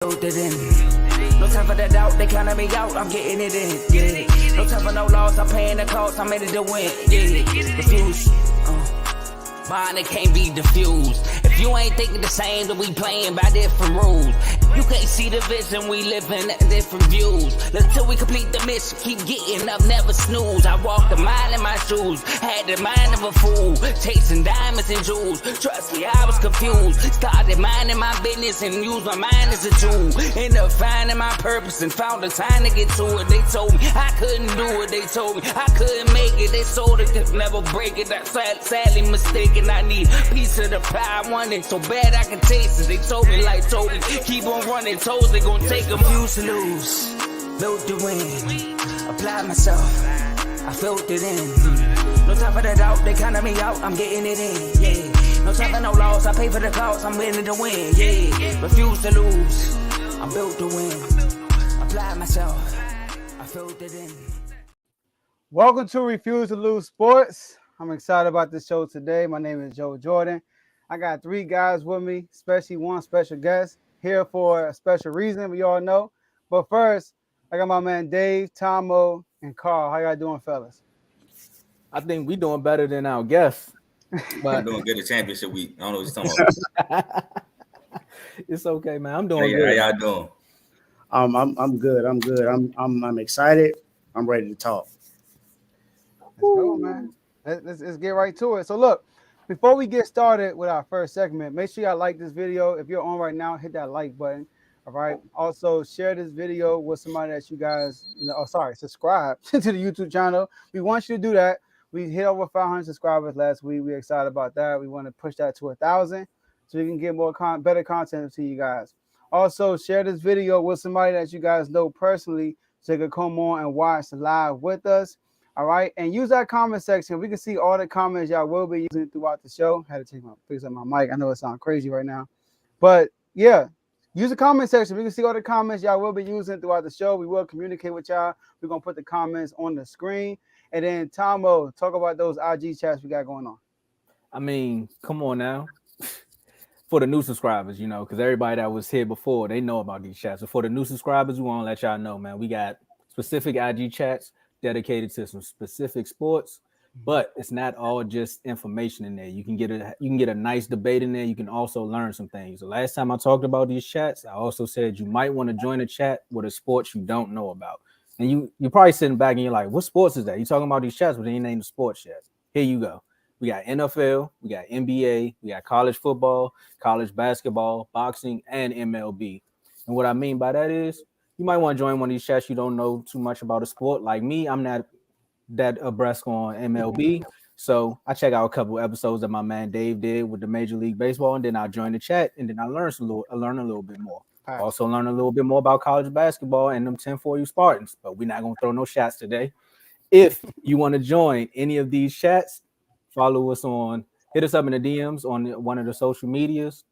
Built it in. No time for the doubt, they counting me out, I'm getting it in, yeah. No time for no loss, I'm paying the cost, I'm ready to win, yeah. Refuse, mine it can't be diffused. If you ain't thinking the same, then we playing by different rules. You can't see the vision, we living different views. Until we complete the mission, keep getting up, never snooze. I walked a mile in my shoes, had the mind of a fool, chasing diamonds and jewels. Trust me, I was confused. Started minding my business and used my mind as a tool. Ended up finding my purpose and found the time to get to it. They told me I couldn't do it, they told me I couldn't make it. They sold it, could never break it. That's sadly mistaken. I need a piece of the pie, I want it so bad I can taste it. They told me like told me, keep on running, toes they gon' take them. Used to lose, built to win, applied myself, I felt it in. No time for the doubt, they counting me out, I'm getting it in, yeah. No time for no loss, I pay for the cost, I'm winning to win, yeah. Refuse to lose, I'm built to win, applied myself, I felt it in. Welcome to Refuse to Lose Sports. I'm excited about this show today. My name is Joe Jordan. I got three guys with me, especially one special guest here for a special reason, we all know. But first, I got my man Dave, Tomo, and Carl. How y'all doing, fellas? I think we doing better than our guests. But doing good at championship week. I don't know what you're talking about. It's okay, man. I'm doing good. How y'all doing? I'm good. I'm excited. I'm ready to talk. Let's go, man. Let's get right to it. So look, before we get started with our first segment, make sure y'all like this video. If you're on right now, hit that like button. All right. Also, share this video with somebody that you guys, subscribe to the YouTube channel. We want you to do that. We hit over 500 subscribers last week. We're excited about that. We want to push that to 1,000 so we can get more better content to you guys. Also, share this video with somebody that you guys know personally so they can come on and watch live with us. All right, and use that comment section. We can see all the comments y'all will be using throughout the show. Had to fix up my mic. I know it sounds crazy right now, but yeah, use the comment section. We can see all the comments y'all will be using throughout the show. We will communicate with y'all. We're gonna put the comments on the screen, and then Tomo, talk about those IG chats we got going on. I mean, come on now. For the new subscribers, because everybody that was here before, they know about these chats. So for the new subscribers, we want to let y'all know, man, we got specific IG chats dedicated to some specific sports, but it's not all just information in there. You can get a nice debate in there. You can also learn some things. The last time I talked about these chats, I also said you might want to join a chat with a sport you don't know about. And you're probably sitting back and you're like, what sports is that? You're talking about these chats, but they ain't named the sports yet. Here you go. We got NFL, we got NBA, we got college football, college basketball, boxing, and MLB. And what I mean by that is you might want to join one of these chats you don't know too much about a sport. Like me, I'm not that abreast on MLB. So I check out a couple of episodes that my man Dave did with the Major League Baseball, and then I join the chat, and then I learn a little bit more. Right. Also learn a little bit more about college basketball and them 10-4U Spartans. But we're not going to throw no shots today. If you want to join any of these chats, follow us hit us up in the DMs on one of the social medias.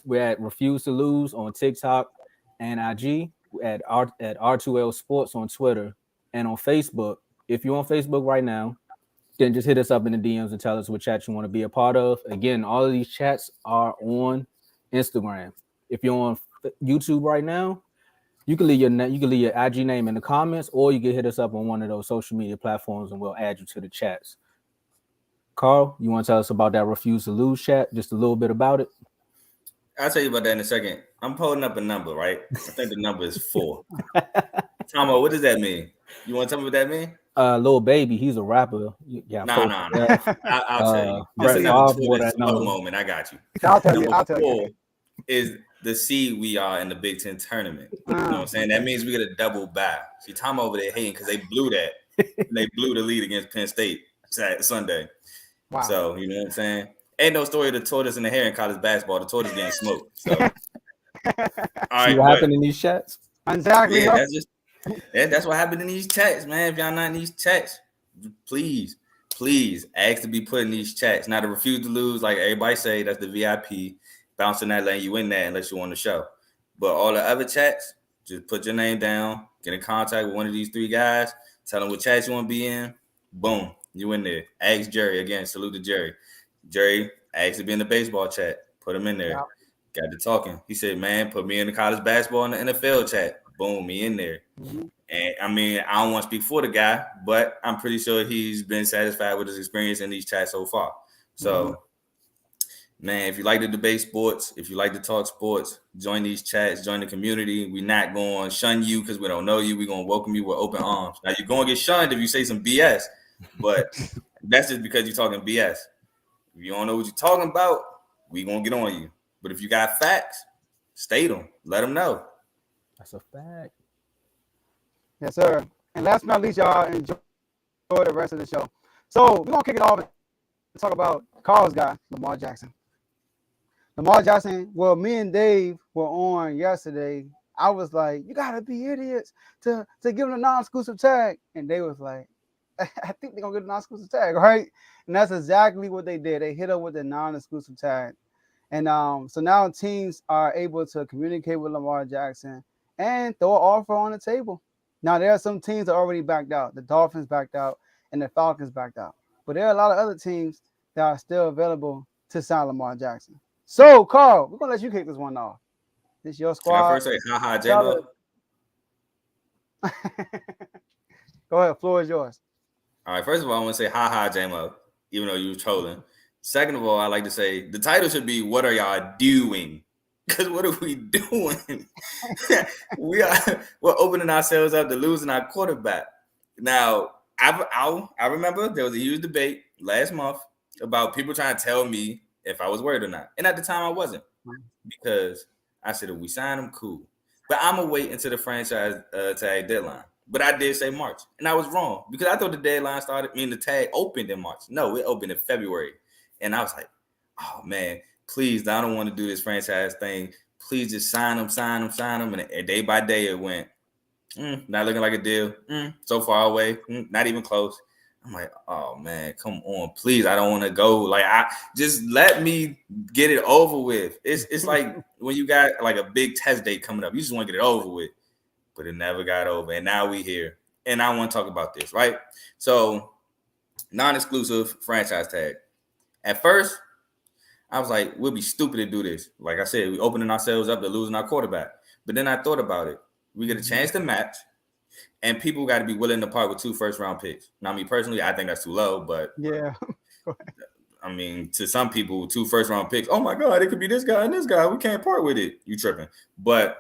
We're at Refuse to Lose on TikTok and IG. At R2L Sports on Twitter and on Facebook. If you're on Facebook right now, then just hit us up in the DMs and tell us what chat you want to be a part of. Again, all of these chats are on Instagram. If you're on YouTube right now, you can leave your IG name in the comments, or you can hit us up on one of those social media platforms and we'll add you to the chats. Carl, you want to tell us about that Refuse to Lose chat? Just a little bit about it? I'll tell you about that in a second. I'm pulling up a number, right? I think the number is 4. Tomo, what does that mean? You want to tell me what that means? Lil Baby, he's a rapper. Yeah. No. I'll tell you. Just another moment. I got you. I'll tell you. Is the seed we are in the Big Ten tournament. You know what I'm saying? That means we get a double bye. See, Tomo over there hating because they blew that. They blew the lead against Penn State Sunday. Wow. So, you know what I'm saying? Ain't no story of the tortoise and the hare in college basketball. The tortoise getting smoked. So, all right. See what happened in these chats? Exactly. Yeah, that's what happened in these chats, man. If y'all not in these chats, please ask to be put in these chats. Now, to Refuse to Lose, like everybody say, that's the VIP. Bouncing that lane, you in there unless you want to show. But all the other chats, just put your name down, get in contact with one of these 3 guys, tell them what chats you want to be in. Boom, you in there. Ask Jerry again. Salute to Jerry. Jerry, ask to be in the baseball chat. Put him in there. Got to talking. He said, "Man, put me in the college basketball and the NFL chat. Boom, me in there." Mhm. And I mean, I don't want to speak for the guy, but I'm pretty sure he's been satisfied with his experience in these chats so far. So, man, if you like to debate sports, if you like to talk sports, join these chats, join the community. We're not going to shun you because we don't know you. We're going to welcome you with open arms. Now, you're going to get shunned if you say some BS, but that's just because you're talking BS. If you don't know what you're talking about, we're going to get on you. But if you got facts, state them. Let them know. That's a fact. Yes, sir. And last but not least, y'all enjoy the rest of the show. So we're gonna kick it off and talk about Carl's guy, Lamar Jackson. Lamar Jackson. Well, me and Dave were on yesterday. I was like, "You gotta be idiots to give him a non-exclusive tag," and they was like, "I think they're gonna get a non-exclusive tag, right?" And that's exactly what they did. They hit up with a non-exclusive tag, and so now teams are able to communicate with Lamar Jackson and throw an offer on the table. Now, there are some teams that already backed out. The Dolphins backed out and the Falcons backed out. But there are a lot of other teams that are still available to sign Lamar Jackson. So, Carl, we're going to let you kick this one off. This is your Can I squad. first say, haha, J-Mo? Go ahead. Floor is yours. All right, first of all, I want to say, haha, J-Mo, even though you were trolling. Second of all, I like to say the title should be, what are y'all doing? Because what are we doing? We're opening ourselves up to losing our quarterback. Now, I remember there was a huge debate last month about people trying to tell me if I was worried or not. And at the time, I wasn't, because I said, if we sign him, cool. But I'm going to wait until the franchise tag deadline. But I did say March. And I was wrong, because I thought the deadline the tag opened in March. No, it opened in February. And I was like, oh, man. Please, I don't want to do this franchise thing. Please just sign them. And day by day, it went, not looking like a deal. So far away. Not even close. I'm like, oh, man, come on. Please, I don't want to go. Like, I just let me get it over with. It's like when you got like a big test date coming up. You just want to get it over with. But it never got over. And now we here. And I want to talk about this, right? So, non-exclusive franchise tag. At first, I was like, we'll be stupid to do this. Like I said, we opening ourselves up to losing our quarterback. But then I thought about it. We get a chance to match, and people got to be willing to part with 2 first-round picks. Now, me personally, I think that's too low, but yeah. I mean, to some people, 2 first-round picks, oh my God, it could be this guy and this guy. We can't part with it. You tripping. But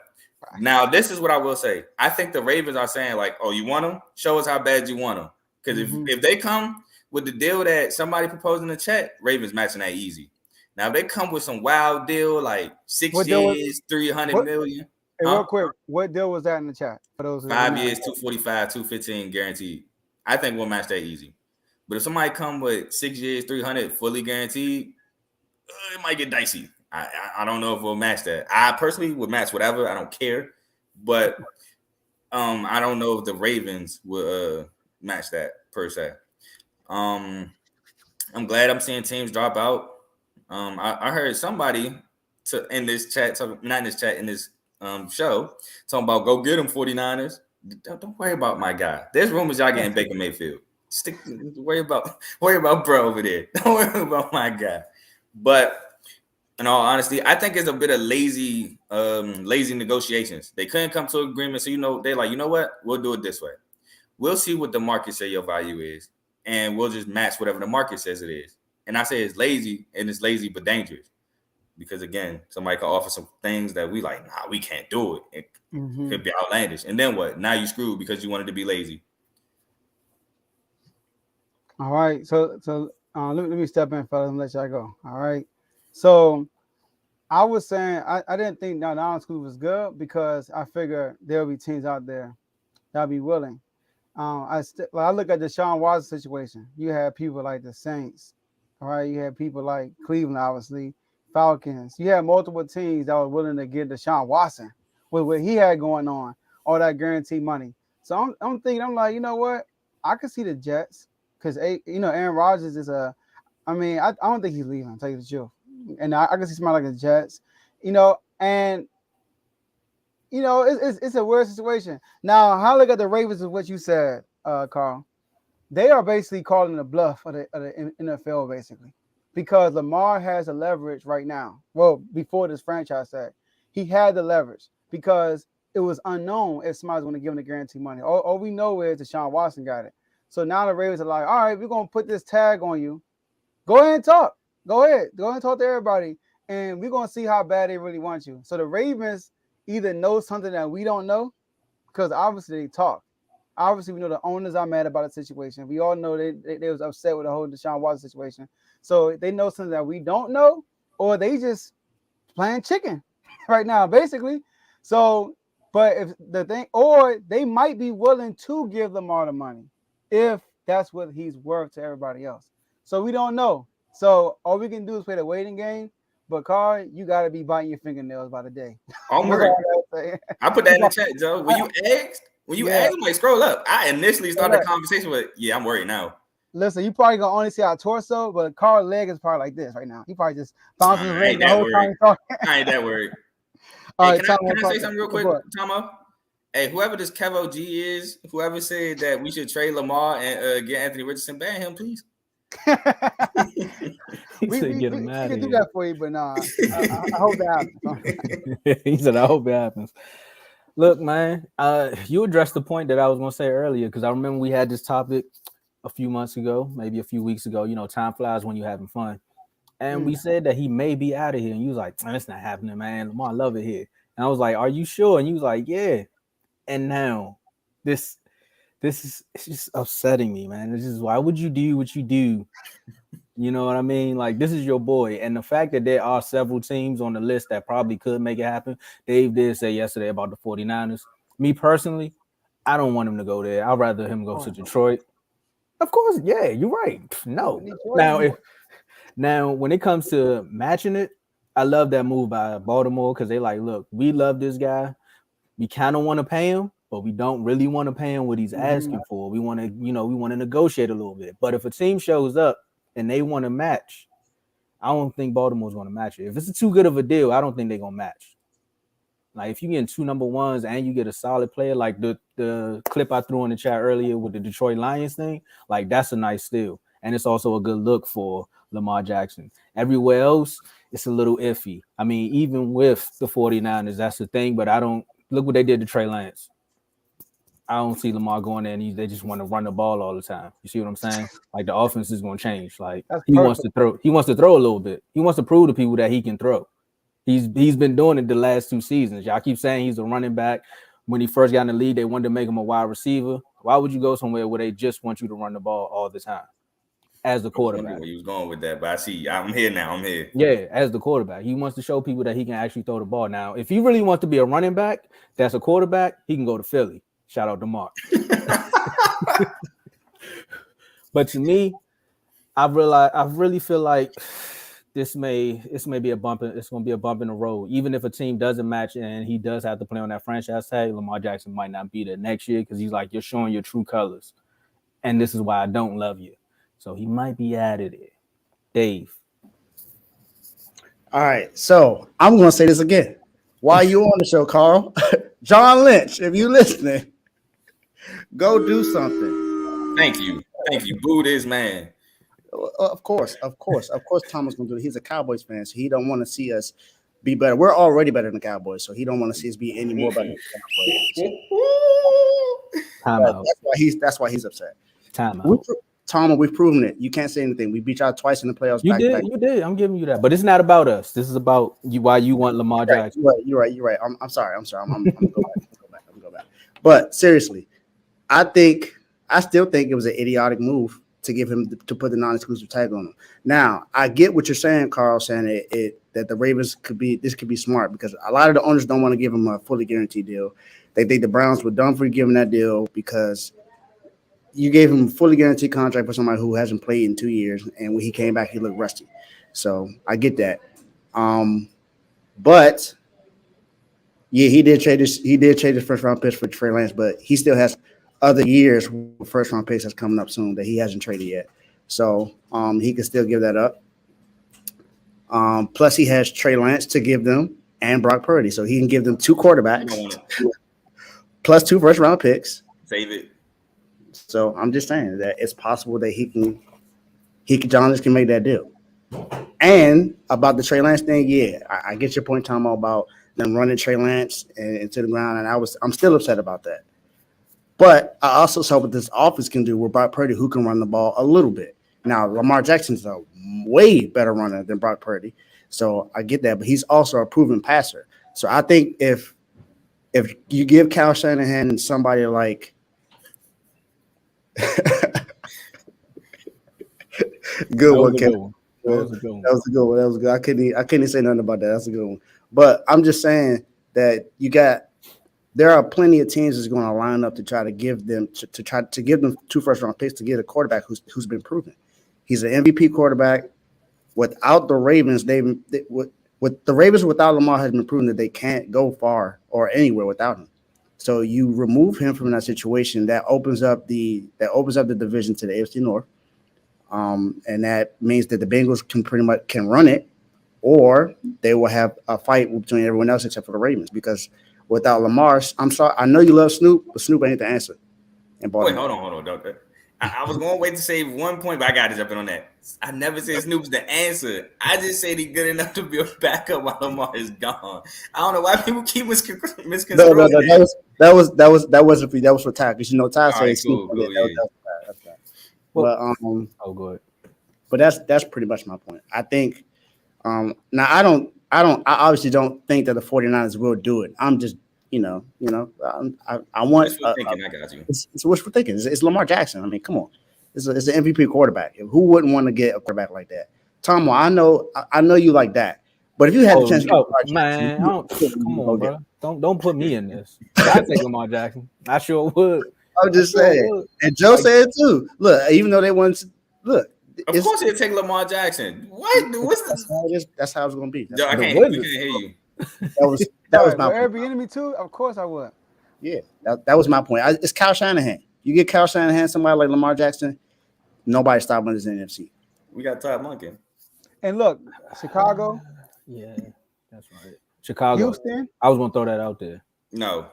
now this is what I will say. I think the Ravens are saying, like, oh, you want them? Show us how bad you want them. Because if they come with the deal that somebody proposed in the chat, Ravens matching that easy. Now, if they come with some wild deal, like 6 years, 300 million. Hey, real quick, what deal was that in the chat? For those 5 years, 245, 215 guaranteed. I think we'll match that easy. But if somebody come with 6 years, 300 fully guaranteed, it might get dicey. I don't know if we'll match that. I personally would match whatever. I don't care. But I don't know if the Ravens will match that per se. I'm glad I'm seeing teams drop out. I heard somebody in this chat, not in this chat, in this show, talking about go get them 49ers. Don't worry about my guy. There's rumors y'all getting Baker Mayfield. Worry about bro over there. Don't worry about my guy. But in all honesty, I think it's a bit of lazy negotiations. They couldn't come to an agreement. So, they're like, you know what? We'll do it this way. We'll see what the market say your value is, and we'll just match whatever the market says it is. And I say it's lazy, and it's lazy but dangerous. Because, again, somebody can offer some things that we like, nah, we can't do it. It could be outlandish. And then what? Now you screwed because you wanted to be lazy. All right. So let me step in, fellas, and let y'all go. All right. So I was saying I didn't think non-exclusive was good because I figure there'll be teams out there that'll be willing. I look at the Deshaun Watson situation. You have people like the Saints. All right. You have people like Cleveland, obviously. Falcons. You had multiple teams that were willing to give Deshaun Watson with what he had going on, all that guaranteed money. So I'm thinking, I'm like, you know what? I could see the Jets because Aaron Rodgers is I don't think he's leaving. I'll tell you the truth. And I can see somebody like the Jets, and it's a weird situation. Now, how I look at the Ravens is what you said, Carl. They are basically calling the bluff of the NFL, basically. because Lamar has the leverage right now. Well, before this franchise tag, he had the leverage because it was unknown if somebody's going to give him the guarantee money. All we know is Deshaun Watson got it. So now the Ravens are like, all right, we're going to put this tag on you. Go ahead and talk. Go ahead and talk to everybody, and we're going to see how bad they really want you. So the Ravens either know something that we don't know, because obviously they talk. Obviously, we know the owners are mad about the situation. We all know they was upset with the whole Deshaun Watson situation. So they know something that we don't know, or they just playing chicken right now, basically. So, but if the thing, or they might be willing to give Lamar the money if that's what he's worth to everybody else. So we don't know. So all we can do is play the waiting game. But Carl, you got to be biting your fingernails by the day. I'm worried. I put that in the chat, Joe. When you asked, I'm like, scroll up. I initially started the conversation with, I'm worried now. Listen, you probably gonna only see our torso, but Carl's leg is probably like this right now. He probably just bouncing his leg the whole time he's talking. I ain't that worried. All Hey, right, can I say something real quick, Tomo? Hey, whoever this Kevo G is, whoever said that we should trade Lamar and get Anthony Richardson, ban him, please. We can do that for you, but nah, I hope that happens. He said, I hope it happens. Look, man, you addressed the point that I was going to say earlier, because I remember we had this topic a few months ago, maybe a few weeks ago. You know, time flies when you're having fun. And we said that he may be out of here. And you was like, that's not happening, man. Lamar, I love it here. And I was like, are you sure? And you was like, yeah. And now this is, it's just upsetting me, man. This is, why would you do what you do? You know what I mean? Like, this is your boy. And the fact that there are several teams on the list that probably could make it happen. Dave did say yesterday about the 49ers. Me personally, I don't want him to go there. I'd rather him go to Detroit. Of course, yeah, you're right. No. Now, when it comes to matching it, I love that move by Baltimore, because they like, look, we love this guy. We kind of want to pay him, but we don't really want to pay him what he's asking for. We want to, we want to negotiate a little bit. But if a team shows up and they want to match, I don't think Baltimore's going to match it. If it's too good of a deal, I don't think they're going to match. Like, if you get 2 number ones and you get a solid player, like the clip I threw in the chat earlier with the Detroit Lions thing, like, that's a nice steal. And it's also a good look for Lamar Jackson. Everywhere else, it's a little iffy. I mean, even with the 49ers, that's the thing, but I don't look what they did to Trey Lance. I don't see Lamar going there and they just want to run the ball all the time. You see what I'm saying? Like, the offense is going to change. Like, he wants to throw a little bit. He wants to prove to people that he can throw. He's been doing it the last 2 seasons. Y'all keep saying he's a running back. When he first got in the league, they wanted to make him a wide receiver. Why would you go somewhere where they just want you to run the ball all the time as the quarterback? Where you was going with that, but I see. I'm here now. I'm here. Yeah, as the quarterback. He wants to show people that he can actually throw the ball. Now, if he really wants to be a running back that's a quarterback, he can go to Philly. Shout out to Mark. But to me, I really feel like this may be a bump. It's going to be a bump in the road. Even if a team doesn't match and he does have to play on that franchise tag, Lamar Jackson might not be there next year, because he's like, you're showing your true colors, and this is why I don't love you. So he might be out of there. Dave. All right, so I'm going to say this again. While you on the show, Carl, John Lynch, if you listening, go do something. Thank you. Boo this man. Of course, Thomas gonna do it. He's a Cowboys fan, so he don't want to see us be better. We're already better than the Cowboys, so he don't want to see us be any more better than the Cowboys. That's why he's upset. Tom, we've proven it. You can't say anything. We beat y'all twice in the playoffs. You did. I'm giving you that, but it's not about us. This is about you. Why you want Lamar Jackson? You're right. I'm sorry. I'm gonna go back. But seriously, I still think it was an idiotic move to give him to put the non-exclusive tag on him. Now, I get what you're saying, Carl, saying that the Ravens could be smart, because a lot of the owners don't want to give him a fully guaranteed deal. They think the Browns were dumb for giving that deal, because you gave him a fully guaranteed contract for somebody who hasn't played in 2 years, and when he came back, he looked rusty. So I get that. But yeah, he did trade his first round picks for Trey Lance, but he still has other years with first round picks that's coming up soon that he hasn't traded yet. So he can still give that up. Plus he has Trey Lance to give them and Brock Purdy. So he can give them 2 quarterbacks plus 2 first round picks. Save it. So I'm just saying that it's possible that John can make that deal. And about the Trey Lance thing, yeah, I get your point, Tom, about them running Trey Lance into the ground, and I'm still upset about that. But I also saw what this offense can do with Brock Purdy, who can run the ball a little bit. Now, Lamar Jackson's a way better runner than Brock Purdy, so I get that. But he's also a proven passer. So I think if you give Kyle Shanahan and somebody like good one, Kevin. That was a good one. That was a good one. That was good. I couldn't even say nothing about that. That's a good one. But I'm just saying that there are plenty of teams that's going to line up to try to give them to give them 2 first-round picks to get a quarterback who's been proven. He's an MVP quarterback. Without the Ravens, with the Ravens without Lamar has been proven that they can't go far or anywhere without him. So you remove him from that situation, that opens up the division to the AFC North. And that means that the Bengals can run it, or they will have a fight between everyone else except for the Ravens. Because without Lamar, I'm sorry, I know you love Snoop, but Snoop ain't the answer. Wait, hold on, doctor. I was going to wait to say one point, but I got to jump in on that. I never said Snoop's the answer. I just said he's good enough to be a backup while Lamar is gone. I don't know why people keep misconstruing. No, that wasn't for you. That was for Ty, because Ty said right, Snoop. cool, Yeah. That's bad. But good. But that's pretty much my point. I think now I obviously don't think that the 49ers will do it. I'm just I want wishful thinking. I got you. It's wishful thinking. It's Lamar Jackson. I mean, come on. It's an MVP quarterback. Who wouldn't want to get a quarterback like that? Tom, I know you like that. But if you had the chance to get Lamar man, Jackson, come on, bro. Don't put me in this. I'd take Lamar Jackson. I sure would. I'm just saying. And Joe said it too. Look, even though they want to look. Of course he'll take Lamar Jackson. What? That's how it's going to be. Yo, we can't hear you. That was my point. Enemy too? Of course I would. Yeah, that was my point. It's Kyle Shanahan. You get Kyle Shanahan, somebody like Lamar Jackson, nobody stopping this NFC. We got Todd Monken. And look, Chicago. Yeah, that's right. Chicago. Houston. I was going to throw that out there. No.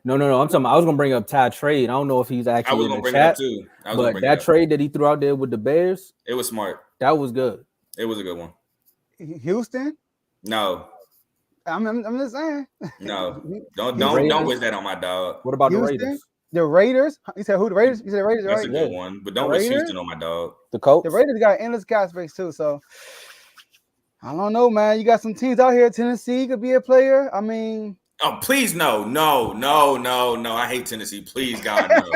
I'm talking about, I was going to bring up Ty trade. I don't know if he's actually in the chat. Too. But that trade that he threw out there with the Bears. It was smart. That was good. It was a good one. Houston? No. I'm just saying. No. Don't wish that on my dog. What about Houston? the Raiders? The Raiders? You said who? The Raiders? You said the Raiders, That's right? a good one. But don't wish Houston on my dog. The Colts? The Raiders got endless cap space too, so I don't know, man. You got some teams out here. Tennessee could be a player. I mean, oh, please no. I hate Tennessee. Please, God, no.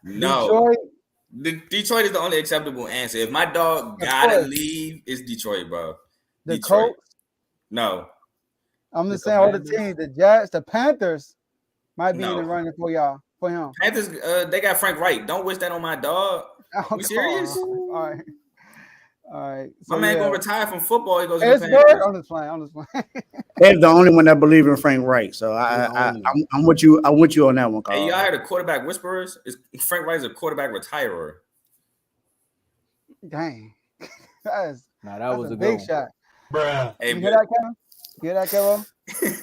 No. Detroit is the only acceptable answer. If my dog gotta leave, it's Detroit, bro. The Colts? No. I'm just saying all the teams, the Jets, the Panthers might be in the running for y'all, for him. Panthers, they got Frank Wright. Don't wish that on my dog. You serious? All right. So, my man gonna retire from football. He goes to the Panthers. I'm just playing. They're the only one that believe in Frank Wright. So I'm with you. I'm with you on that one, Carl. Hey, y'all heard the quarterback whisperers? Frank Wright's a quarterback retirer. Dang. that was a big one. shot. Bruh. Hey, you hear that, Kevin? You hear that, Kevin?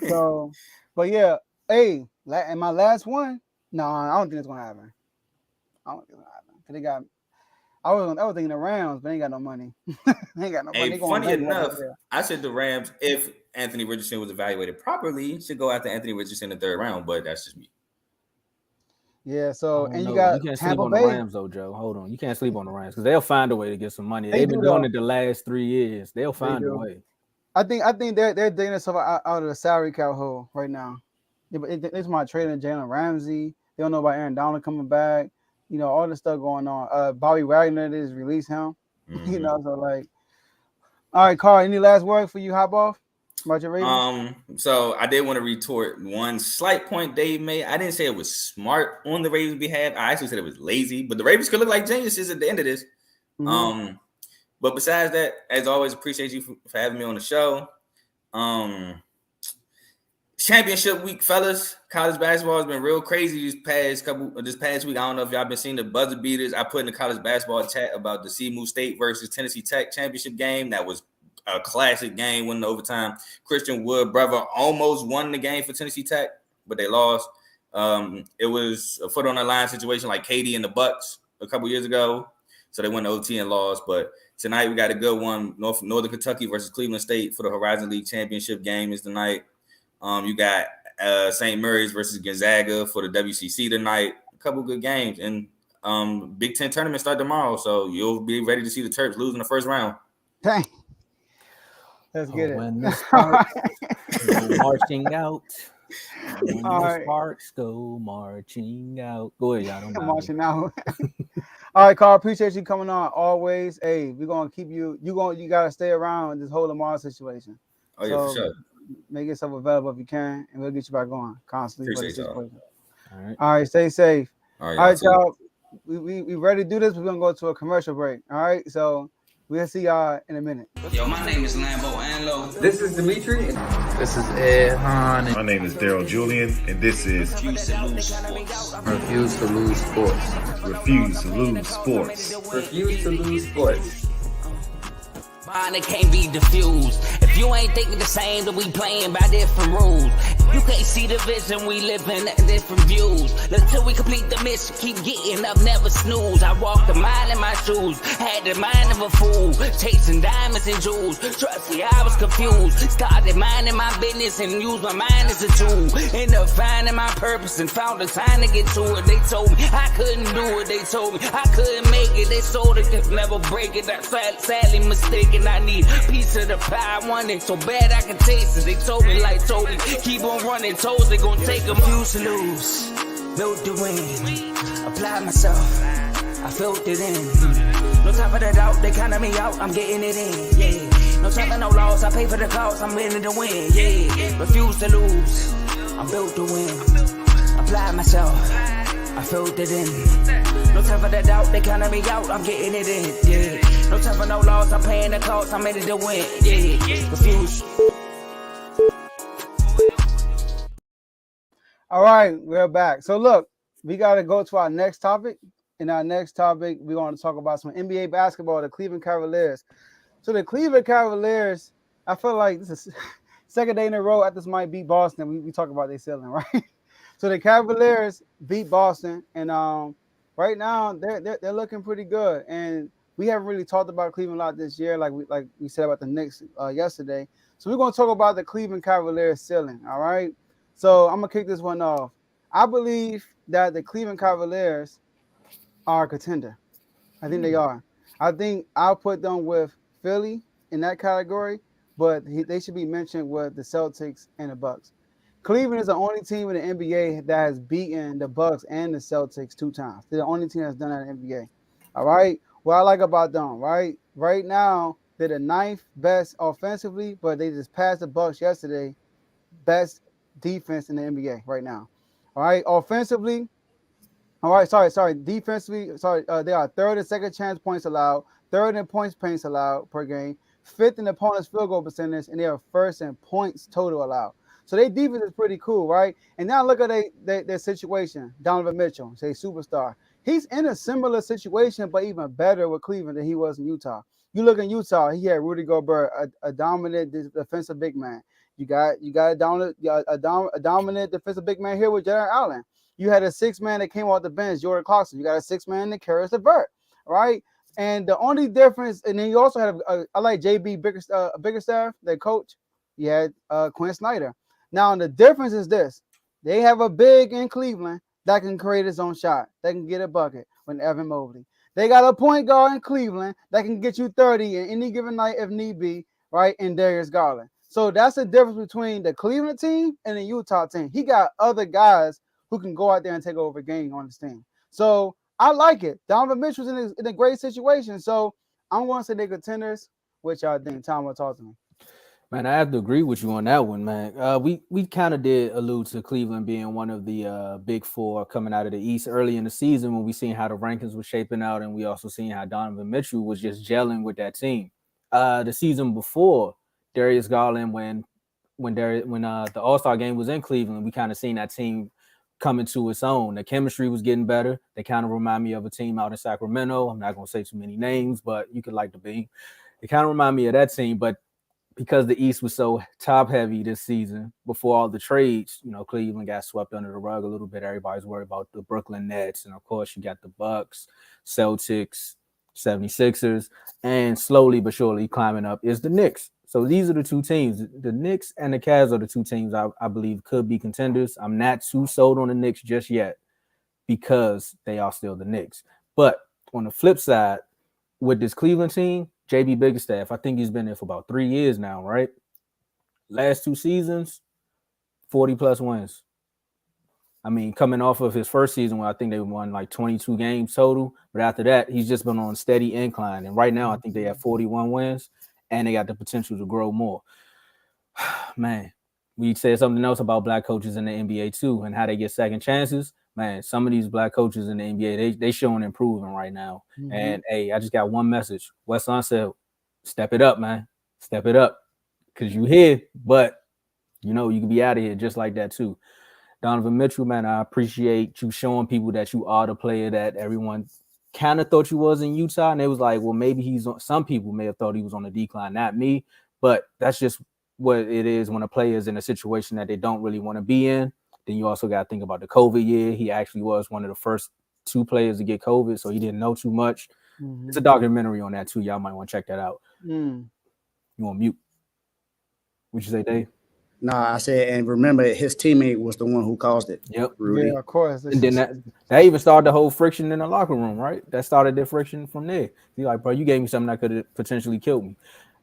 So, but yeah, hey, and my last one, no, I don't think it's gonna happen. I don't think it's gonna happen. They got. I was thinking the Rams, but they ain't got no money. They ain't got no money. Hey, funny enough, I said the Rams, if Anthony Richardson was evaluated properly, should go after Anthony Richardson in the 3rd round, but that's just me. Yeah, so and you got can't Tampa sleep Bay. on the Rams though, Joe. Hold on, you can't sleep on the Rams because they'll find a way to get some money. They've been doing it the last 3 years. They'll find a way. I think they're digging themselves out of the salary cap hole right now. It's my trading Jalen Ramsey. They don't know about Aaron Donald coming back. You know, all this stuff going on. Bobby Wagner just released him. Mm-hmm. You know, so like, all right, Carl. Any last word for you? Hop off about your Ravens. So I did want to retort one slight point Dave made. I didn't say it was smart on the Ravens' behalf. I actually said it was lazy. But the Ravens could look like geniuses at the end of this. Mm-hmm. But besides that, as always, appreciate you for having me on the show. Championship week, fellas. College basketball has been real crazy this past week. I don't know if y'all been seeing the buzzer beaters I put in the college basketball chat about the CMU State versus Tennessee Tech championship game. That was a classic game, winning overtime. Christian Wood, brother, almost won the game for Tennessee Tech, but they lost. It was a foot on the line situation like KD and the Bucks. a couple years ago, so they went to OT and lost. But tonight we got a good one. Northern Kentucky versus Cleveland State for the Horizon League championship game is tonight. You got St. Mary's versus Gonzaga for the WCC tonight. A couple good games, and Big Ten tournament start tomorrow, so you'll be ready to see the Terps lose in the first round. Dang. Let's get it. When the Sparks go marching out. When All the right. Sparks go marching out. Go ahead, y'all. Don't mind me. Marching out. All right, Carl. Appreciate you coming on always. Hey, we're gonna keep you. You gotta stay around this whole Lamar situation. Oh yeah, for sure. Make yourself available if you can, and we'll get you back on constantly. Appreciate y'all. All right, stay safe. All right, y'all. We ready to do this. We're gonna go to a commercial break. All right, so we'll see y'all in a minute. Yo, my name is Lambo Anlo. This is Dimitri. This is Ed Hahn. My name is Daryl Julian, and this is Refuse to lose sports. Refuse to lose sports. Refuse to Lose Sports. Refuse to lose sports. Mine it can't be diffused. If you ain't thinking the same, then we playing by different rules. You can't see the vision, we living at different views. Until we complete the mission, keep getting up, never snooze. I walked a mile in my shoes, had the mind of a fool, chasing diamonds and jewels. Trust me, I was confused. Started minding my business and used my mind as a tool. Ended up finding my purpose and found the time to get to it. They told me I couldn't do it. They told me I couldn't make it. They sold it, could never break it. I sadly mistaken. I need a piece of the pie. I want it so bad I can taste it. They told me like Toby, keep on running toes. They gon' take them. Refuse to lose, built to win. Apply myself, I felt it in. No time for the doubt, they counted me out. I'm getting it in. Yeah. No time for no loss. I pay for the cost. I'm winning to win. Yeah. Refuse to lose, I'm built to win. Apply myself, I felt it in. No time for the doubt, they counted me out. I'm getting it in. Yeah. No time for no loss, I'm paying the cost, I'm ready to win. Yeah, refuse. All right, we're back. So look, we got to go to our next topic. In our next topic, we're going to talk about some NBA basketball, the Cleveland Cavaliers. So the Cleveland Cavaliers, I feel like this is second day in a row after this might beat Boston. We talk about their ceiling, right? So the Cavaliers beat Boston, and right now they're looking pretty good. And we haven't really talked about Cleveland a lot this year, like we said about the Knicks yesterday. So we're going to talk about the Cleveland Cavaliers ceiling, all right? So I'm going to kick this one off. I believe that the Cleveland Cavaliers are a contender. I think they are. I think I'll put them with Philly in that category, but they should be mentioned with the Celtics and the Bucks. Cleveland is the only team in the NBA that has beaten the Bucks and the Celtics 2 times. They're the only team that's done that in the NBA, all right? What I like about them, right now, they're the 9th best offensively, but they just passed the Bucks yesterday. Best defense in the NBA right now. All right, offensively. All right, sorry. Defensively, they are 3rd in second chance points allowed, 3rd in points paints allowed per game, 5th in opponent's field goal percentage, and they are 1st in points total allowed. So their defense is pretty cool, right? And now look at their situation. Donovan Mitchell, say superstar. He's in a similar situation, but even better with Cleveland than he was in Utah. You look in Utah, he had Rudy Gobert, a dominant defensive big man. You got a dominant defensive big man here with Jared Allen. You had a 6-man that came off the bench, Jordan Clarkson. You got a 6-man that carries the vert, right? And the only difference, and then you also had I like JB Bickerstaff, their coach. You had Quinn Snyder. Now the difference is this: they have a big in Cleveland that can create his own shot, that can get a bucket when Evan Mobley. They got a point guard in Cleveland that can get you 30 in any given night if need be, right? And Darius Garland. So that's the difference between the Cleveland team and the Utah team. He got other guys who can go out there and take over a game on his team. So I like it. Donovan Mitchell's in a great situation. So I'm going to say they're contenders. Which y'all think? Tom will talk to me. Man, I have to agree with you on that one, man. We kind of did allude to Cleveland being one of the big 4 coming out of the East early in the season when we seen how the rankings were shaping out, and we also seen how Donovan Mitchell was just gelling with that team. The season before, Darius Garland, when the All-Star game was in Cleveland, we kind of seen that team coming to its own. The chemistry was getting better. They kind of remind me of a team out in Sacramento. I'm not going to say too many names, but you could like the beat. They kind of remind me of that team, but because the East was so top heavy this season before all the trades, Cleveland got swept under the rug a little bit. Everybody's worried about the Brooklyn Nets. And of course, you got the Bucks, Celtics, 76ers, and slowly but surely climbing up is the Knicks. So these are the two teams. The Knicks and the Cavs are the two teams I believe could be contenders. I'm not too sold on the Knicks just yet because they are still the Knicks. But on the flip side, with this Cleveland team, JB Biggerstaff, I think he's been there for about 3 years now, right? Last 2 seasons, 40-plus wins. I mean, coming off of his first season where I think they won like 22 games total. But after that, he's just been on a steady incline. And right now, I think they have 41 wins, and they got the potential to grow more. Man, we said something else about black coaches in the NBA too and how they get second chances. Man, some of these black coaches in the NBA, they showing improvement right now. Mm-hmm. And, hey, I just got one message. Wes Unseld, step it up, man. Step it up because you here, but, you can be out of here just like that too. Donovan Mitchell, man, I appreciate you showing people that you are the player that everyone kind of thought you was in Utah. And it was like, well, maybe some people may have thought he was on the decline, not me. But that's just what it is when a player is in a situation that they don't really want to be in. Then you also got to think about the COVID year. He actually was one of the first 2 players to get COVID, so he didn't know too much. Mm-hmm. It's a documentary on that too. Y'all might want to check that out. You on mute. What'd you say, Dave? No, I said, and remember, his teammate was the one who caused it. Yep. Rudy. Yeah, of course. And then that even started the whole friction in the locker room, right? That started the friction from there. He's like, bro, you gave me something that could have potentially killed me.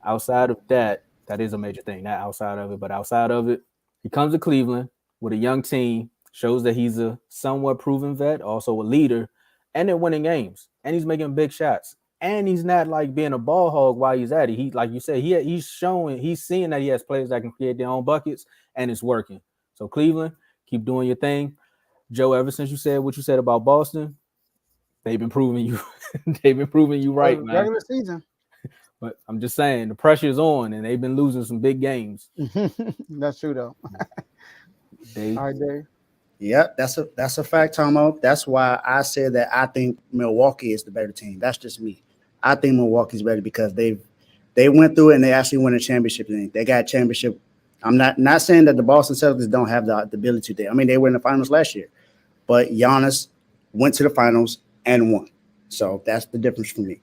Outside of that, that is a major thing. Not outside of it, but outside of it, he comes to Cleveland with a young team, shows that he's a somewhat proven vet, also a leader, and they're winning games. And he's making big shots. And he's not like being a ball hog while he's at it. He, like you said, he's seeing that he has players that can create their own buckets, and it's working. So Cleveland, keep doing your thing. Joe, ever since you said what you said about Boston, they've been proving you. They've been proving you right, man. Regular season. But I'm just saying the pressure's on, and they've been losing some big games. That's true, though. Dave. All right, Dave. Yeah, that's a fact, Tomo. That's why I said that I think Milwaukee is the better team. That's just me. I think Milwaukee's better because they went through it and they actually won a championship. They got a championship. I'm not saying that the Boston Celtics don't have the ability to. I mean, they were in the finals last year, but Giannis went to the finals and won. So that's the difference for me.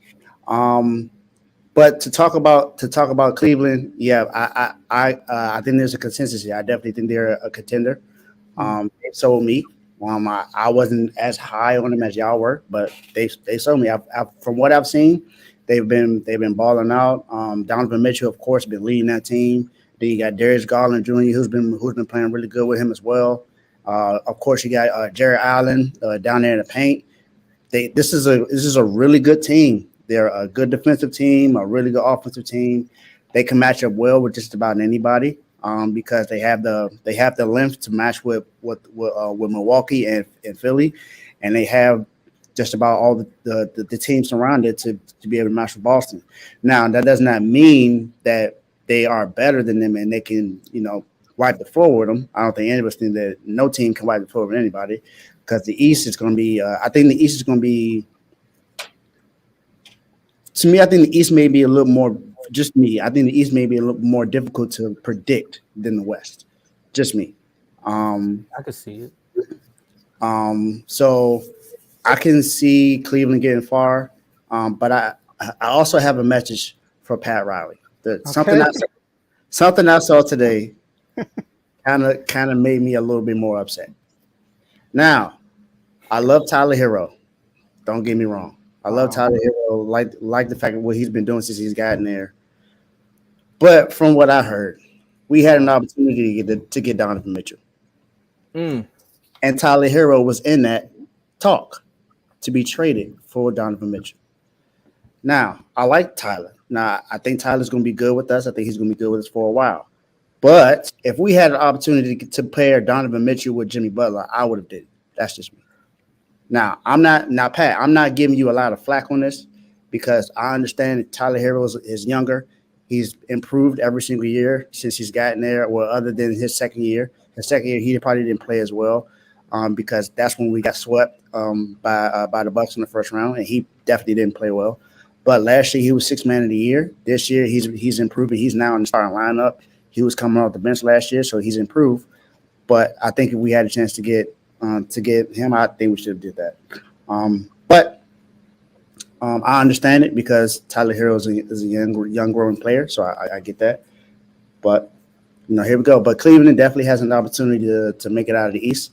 But to talk about Cleveland, yeah, I think there's a consensus here. I definitely think they're a contender. So me. I wasn't as high on them as y'all were, but they sold me. From what I've seen, they've been balling out. Donovan Mitchell, of course, been leading that team. Then you got Darius Garland Jr., who's been playing really good with him as well. Of course, you got Jared Allen down there in the paint. This is a really good team. They're a good defensive team, a really good offensive team. They can match up well with just about anybody. Because they have the length to match with Milwaukee and Philly, and they have just about all the teams surrounded to be able to match with Boston. Now that does not mean that they are better than them and they can wipe the floor with them. I don't think any of us think that no team can wipe the floor with anybody because the East is going to be. I think the East is going to be. To me, I think the East may be a little more. Just me. I think the East may be a little more difficult to predict than the West. Just me. I could see it. So I can see Cleveland getting far. But I also have a message for Pat Riley. Something I saw today kind of made me a little bit more upset. Now, I love Tyler Hero. Don't get me wrong. I love Tyler Hero, like the fact of what he's been doing since he's gotten there. But from what I heard, we had an opportunity to get Donovan Mitchell. And Tyler Hero was in that talk to be traded for Donovan Mitchell. Now, I like Tyler. Now, I think Tyler's going to be good with us. I think he's going to be good with us for a while. But if we had an opportunity to pair Donovan Mitchell with Jimmy Butler, I would have did it. That's just me. Now, Pat, I'm not giving you a lot of flack on this because I understand that Tyler Hero is younger. He's improved every single year since he's gotten there, well, other than his second year. His second year, he probably didn't play as well because that's when we got swept by the Bucks in the first round, and he definitely didn't play well. But last year he was 6 man of the year. This year he's improving. He's now in the starting lineup. He was coming off the bench last year, so he's improved. But I think if we had a chance to get him, I think we should have did that. But I understand it because Tyler Hero is a young growing player, so I get that. But here we go. But Cleveland definitely has an opportunity to make it out of the East.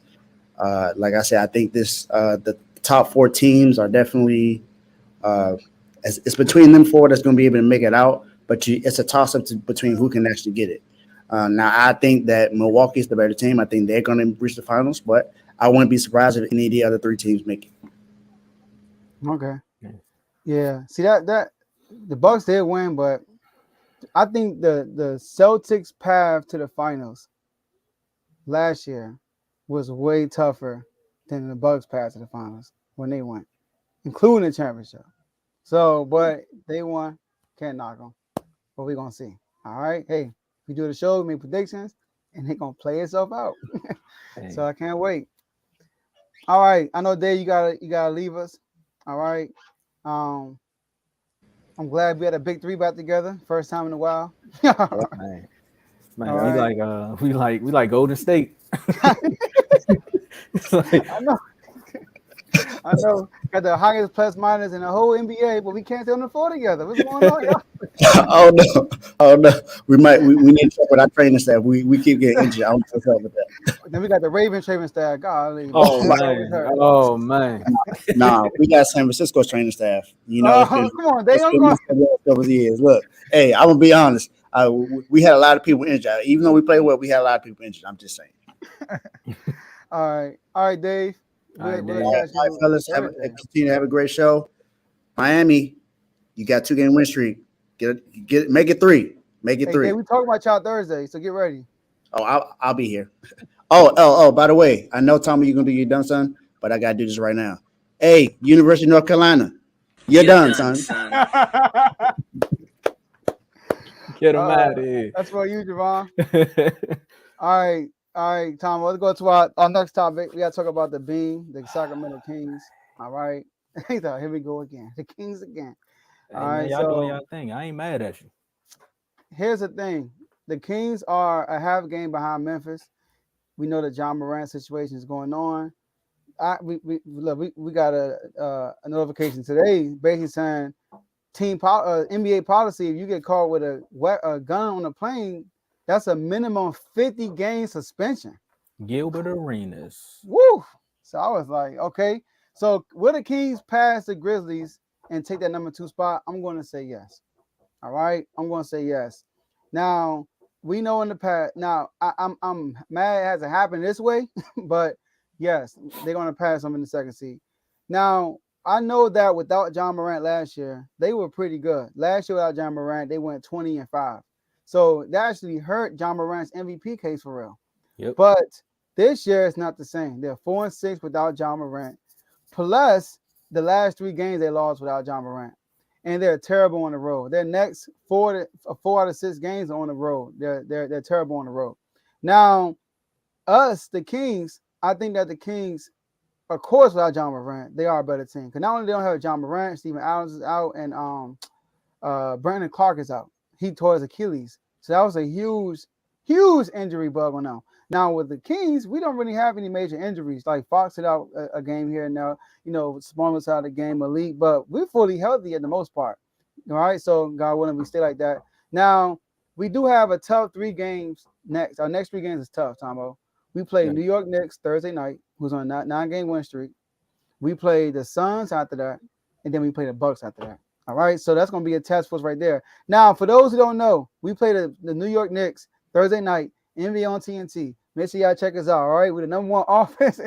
Like I said, I think the top 4 teams are definitely it's between them 4 that's going to be able to make it out. But it's a toss up between who can actually get it. Now I think that Milwaukee's the better team. I think they're going to reach the finals, but I wouldn't be surprised if any of the other 3 teams make it. Okay. Yeah. See that the Bucks did win, but I think the Celtics' path to the finals last year was way tougher than the Bucks' path to the finals when they went, including the championship. So, but they won. Can't knock them. But we're gonna see. All right. Hey, we do the show, we make predictions, and they're gonna play itself out. So I can't wait. All right. I know, Dave, you gotta leave us. All right. I'm glad we had a big 3 back together. First time in a while. Man, right. we like Golden State. I know. Got the highest plus minus in the whole NBA, but we can't stay on the floor together. What's going on, y'all? Oh no. We need to check with our training staff. We keep getting injured. I don't know what's up with that. Then we got the Raven training staff. Golly. Oh man. Nah, we got San Francisco's training staff. Come on, they don't go. Look, hey, I'm gonna be honest. We had a lot of people injured. Even though we played well, we had a lot of people injured. I'm just saying. All right, Dave. All right, fellas, continue to have a great show. Miami, you got 2-game win streak. Make it 3. Make it 3. Hey, we talking about y'all Thursday, so get ready. Oh, I'll be here. Oh, by the way, I know, Tommy, you're gonna be done, son, but I gotta do this right now. Hey, University of North Carolina, you're done, son. Get him out of here. That's for you, Javon. All right, Tom. Let's go to our next topic. We got to talk about the Sacramento Kings. All right. Here we go again. The Kings again. All right. Y'all doing y'all thing. I ain't mad at you. Here's the thing. The Kings are a half game behind Memphis. We know the John Morant situation is going on. We got a notification today basically saying NBA policy, if you get caught with a gun on a plane, that's a minimum 50-game suspension. Gilbert Arenas. Woo! So I was like, okay. So will the Kings pass the Grizzlies and take that number 2 spot? I'm going to say yes. All right? I'm going to say yes. Now, we know in the past. Now, I'm mad it hasn't happened this way, but yes, they're going to pass them in the 2nd seed. Now, I know that without John Morant last year, they were pretty good. Last year without John Morant, they went 20-5. So that actually hurt John Morant's MVP case for real. Yep. But this year it's not the same. They're 4-6 without John Morant. Plus the last 3 games they lost without John Morant. And they're terrible on the road. Their next 4 out of 6 games are on the road. They're terrible on the road. Now, the Kings, I think that the Kings, of course, without John Morant, they are a better team. Because not only they don't have John Morant, Steven Adams is out, and Brandon Clark is out. He tore his Achilles. So that was a huge injury bug on them. Now with the Kings, we don't really have any major injuries. Like Fox hit out a game here and now. Small was out of the game, Malik, but we're fully healthy at the most part. All right, so God willing, we stay like that. Now we do have a tough 3 games next. Our next 3 games is tough, Tomo. We play New York Knicks Thursday night, who's on a 9-game win streak. We play the Suns after that, and then we play the Bucks after that. All right, so that's going to be a test for us right there. Now, for those who don't know, we play the New York Knicks Thursday night, NBA on TNT. Make sure y'all check us out, all right? We're the number 1 offense.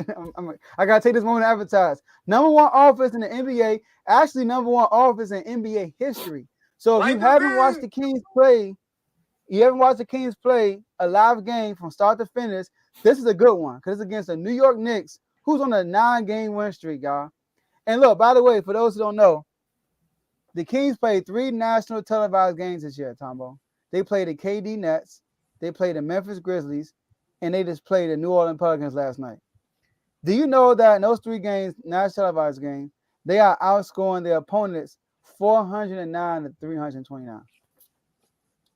I got to take this moment to advertise. Number 1 offense in the NBA, actually number 1 offense in NBA history. So if you haven't watched the Kings play, a live game from start to finish, this is a good one because it's against the New York Knicks, who's on a 9-game win streak, y'all. And look, by the way, for those who don't know, the Kings played 3 national televised games this year, Tombo. They played the KD Nets, they played the Memphis Grizzlies, and they just played the New Orleans Pelicans last night. Do you know that in those 3 games, national televised games, they are outscoring their opponents 409 to 329.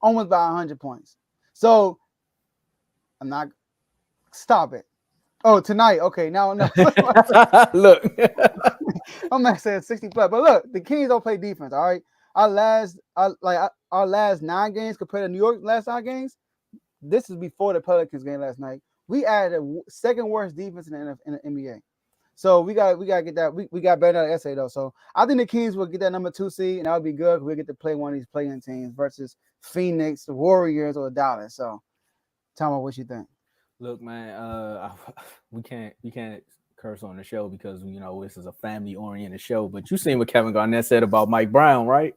Almost by 100 points. So I'm not. Stop it. Oh, tonight. Okay, now no. Look, I'm not saying 60 plus, but look, the Kings don't play defense. All right, our last 9 games compared to New York last 9 games. This is before the Pelicans game last night. We added a second worst defense in the NBA. So we got to get that. We got better at SA though. So I think the Kings will get that number 2 seed, and that would be good. We'll get to play one of these playing teams versus Phoenix, the Warriors, or Dallas. So tell me what you think. look, man. We can't curse on the show because this is a family-oriented show. But you seen what Kevin Garnett said about Mike Brown, right?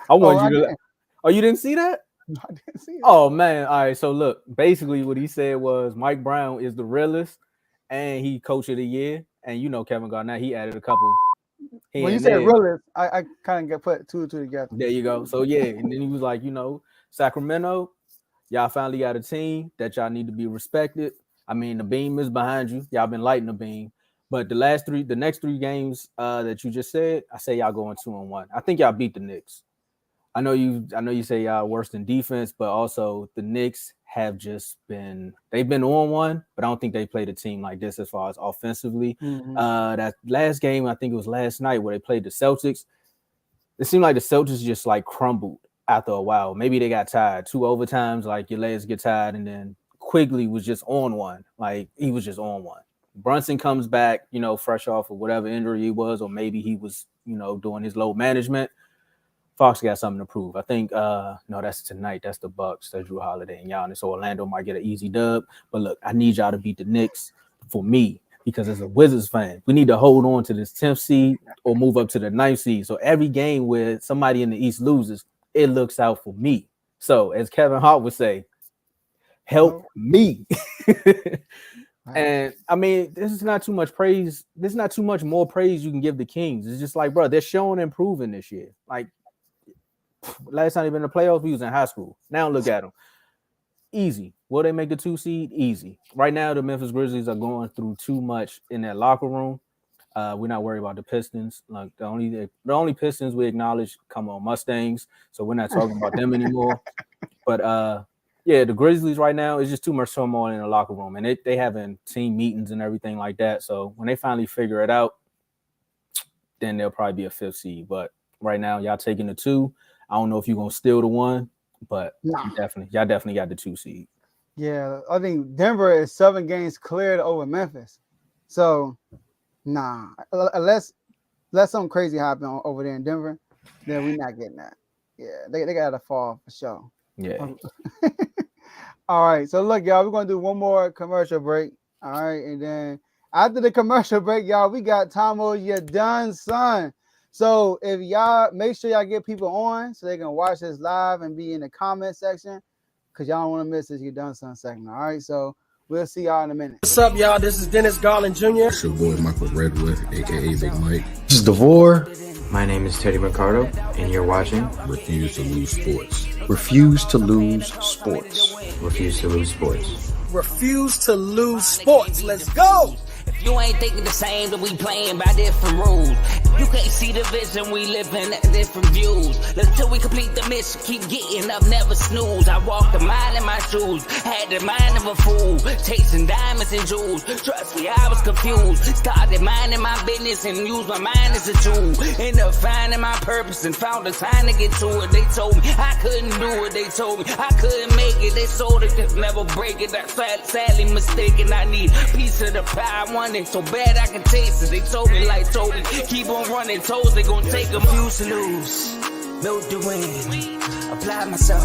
I want you to. Didn't. Oh, you didn't see that? No, I didn't see it. Oh man! All right. So look, basically what he said was Mike Brown is the realest, and he coach of the year. And Kevin Garnett, he added a couple. When you said realist, I kind of get put 2 and 2 together. There you go. So yeah, and then he was like, Sacramento, y'all finally got a team that y'all need to be respected. I mean, the beam is behind you. Y'all been lighting the beam. But the next 3 games that you just said, I say y'all going 2-1. I think y'all beat the Knicks. I know you say y'all worse than defense, but also the Knicks have they've been on one, but I don't think they played a team like this as far as offensively. Mm-hmm. That last game, I think it was last night where they played the Celtics. It seemed like the Celtics just like crumbled after a while. Maybe they got tired. 2 overtimes, like your legs get tired, and then Quigley was just on one. Like he was just on one. Brunson comes back, fresh off of whatever injury he was, or maybe he was, doing his load management. Fox got something to prove. I think, no, that's tonight. That's the Bucks. That's Drew Holiday and Giannis. So Orlando might get an easy dub. But look, I need y'all to beat the Knicks for me because as a Wizards fan, we need to hold on to this 10th seed or move up to the 9th seed. So every game where somebody in the East loses, it looks out for me. So as Kevin Hart would say, help me. And I mean, this is not too much praise. There's not too much more praise you can give the Kings. It's just like, bro, they're showing and proving this year. Like, last time they've been in the playoffs, we was in high school. Now look at them. Easy. Will they make the 2 seed? Easy. Right now, the Memphis Grizzlies are going through too much in their locker room. We're not worried about the Pistons. Like the only Pistons we acknowledge come on Mustangs, so we're not talking about them anymore. But yeah, the Grizzlies right now is just too much turmoil in the locker room, and they having team meetings and everything like that. So when they finally figure it out, then they'll probably be a 5th seed. But right now, y'all taking the 2. I don't know if you're gonna steal the 1, but y'all definitely got the 2 seed. Yeah, I think Denver is 7 games cleared over Memphis. So, unless something crazy happen over there in Denver, then we're not getting that. Yeah, they got to fall for sure. Yeah. All right, so look, y'all, we're gonna do one more commercial break. All right, and then after the commercial break, y'all, we got Tomo, you done, son. So if y'all make sure y'all get people on so they can watch this live and be in the comment section, because y'all don't want to miss this You Done Son segment. All right, so we'll see y'all in a minute. What's up, y'all? This is Dennis Garland Jr. It's your boy Michael Redwood, aka Big Mike. This is DeVore. My name is Teddy Mercado, and you're watching Refuse to Lose Sports. Refuse to Lose Sports. Refuse to Lose Sports. Refuse to Lose Sports. Let's go! If you ain't thinking the same, then we playing by different rules. You can't see the vision, we living at different views. Till we complete the mission, keep getting up, never snooze. I walked a mile in my shoes, had the mind of a fool, chasing diamonds and jewels. Trust me, I was confused. Started minding my business and used my mind as a tool. Ended up finding my purpose and found the time to get to it. They told me I couldn't do it. They told me I couldn't make it. They sold it, could never break it. That's sadly mistaken. I need a piece of the pie. I want it so bad I can taste it. They told me like told me, keep on running toes, they gon' take them. Refuse to lose, built to win. Applied myself,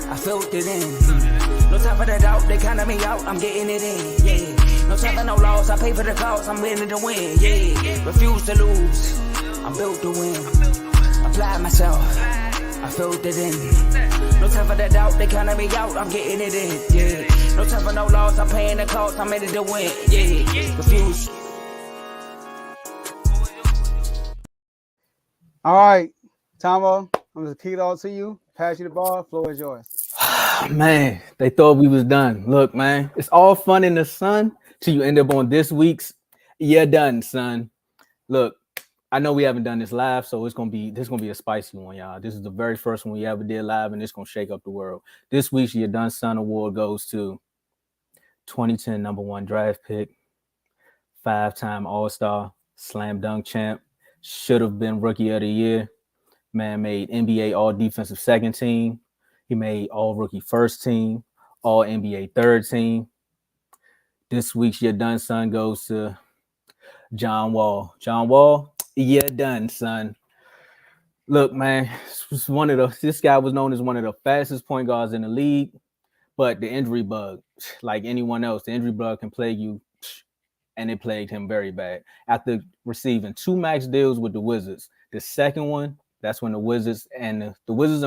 I felt it in. No time for the doubt, they counted me out, I'm getting it in. Yeah, no time for no loss, I pay for the cost, I'm winning to win. Yeah, refuse to lose, I'm built to win. Applied myself, I felt it in. No time for the doubt, they counted me out, I'm getting it in. Yeah, no time for no loss, I'm paying the cost, I'm ready to win. Yeah, refuse. All right, Tomo, I'm gonna kick it all to you. Pass you the ball. Floor is yours. Man, they thought we was done. Look, man, it's all fun in the sun till you end up on this week's "You're Done, Son." Look, I know we haven't done this live, so this gonna be a spicy one, y'all. This is the very first one we ever did live, and it's gonna shake up the world. This week's Your Done Son award goes to 2010 #1 draft pick, 5-time All-Star, slam dunk champ, should have been Rookie of the Year. Man made NBA All Defensive Second Team. He made All Rookie First Team, All NBA Third Team. This week's Your Done Son goes to John Wall. John Wall, you're done, son. Look, man, this guy was known as one of the fastest point guards in the league, but the injury bug, like anyone else, the injury bug can plague you, and it plagued him very bad. After receiving 2 max deals with the Wizards, the second one, that's when the Wizards and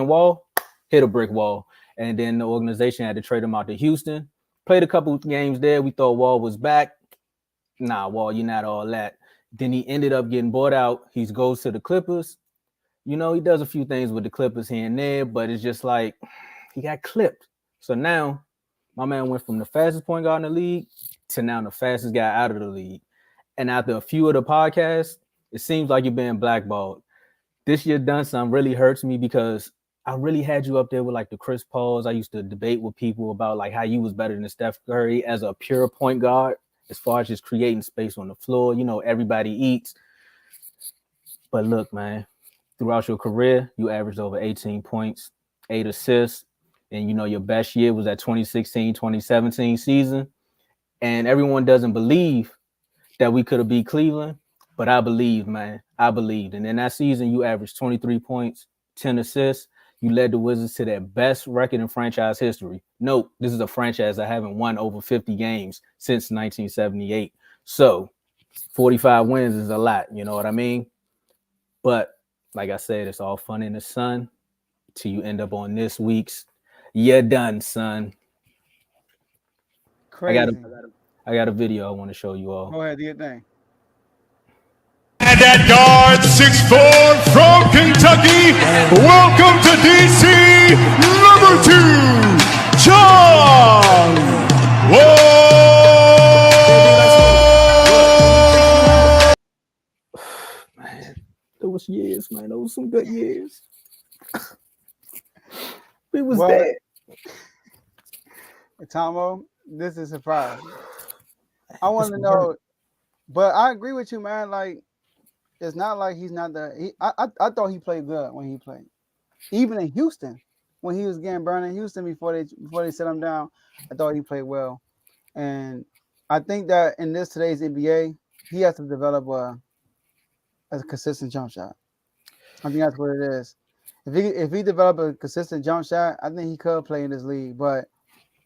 Wall hit a brick wall, and then the organization had to trade him out to Houston. Played a couple games there. We thought Wall was back. Nah, Wall, you're not all that. Then he ended up getting bought out. He goes to the Clippers. You know, he does a few things with the Clippers here and there, but it's just like he got clipped. So now my man went from the fastest point guard in the league to now the fastest guy out of the league. And after a few of the podcasts, it seems like you're being blackballed. This Year Done Son really hurts me because I really had you up there with like the Chris Pauls. I used to debate with people about like how you was better than Steph Curry as a pure point guard as far as just creating space on the floor. You know, everybody eats. But look, man, throughout your career, you averaged over 18 points, 8 assists, and you know your best year was that 2016-2017 season. And everyone doesn't believe that we could have beat Cleveland, but I believe, man. I believed. And in that season, you averaged 23 points, 10 assists. You led the Wizards to their best record in franchise history. Note, this is a franchise that haven't won over 50 games since 1978. So 45 wins is a lot, you know what I mean? But like I said, it's all fun in the sun till you end up on this week's You're Done, Son. Crazy. I got a video I want to show you all. Go ahead, do your thing. And that guard, 6'4" from Kentucky. Welcome to DC, number 2, John Wall. Man, those years, man. Those were some good years. We was there. Tomo, this is a surprise. I want to know, but I agree with you, man. Like, it's not like he's not I thought he played good when he played, even in Houston, when he was getting burned in Houston before they set him down. I thought he played well, and I think that in today's NBA, he has to develop a consistent jump shot. I think that's what it is. If he developed a consistent jump shot, I think he could play in this league. But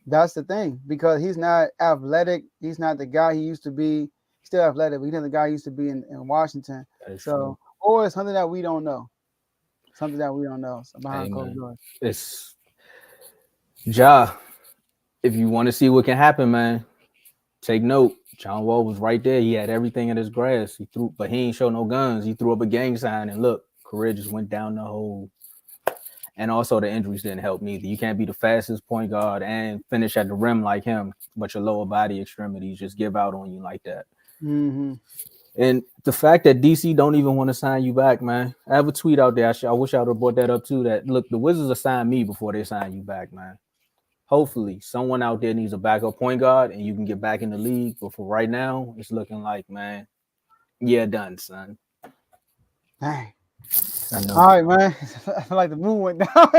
that's the thing, because he's not athletic. He's not the guy he used to be. He's still athletic, but he's not the guy he used to be in Washington. So, or it's something that we don't know. Something that we don't know behind closed doors. It's Ja. If you want to see what can happen, man, take note. John Wall was right there. He had everything in his grasp. He threw, but he ain't show no guns. He threw up a gang sign, and look, career just went down the hole. And also the injuries didn't help neither. You can't be the fastest point guard and finish at the rim like him, but your lower body extremities just give out on you like that. Mm-hmm. And the fact that DC don't even want to sign you back, man. I have a tweet out there. I wish I would have brought that up too. That look, the Wizards will sign me before they sign you back, man. Hopefully, someone out there needs a backup point guard and you can get back in the league. But for right now, it's looking like, man, yeah, done, son. Dang. I know. All right, man. I feel like the moon went down.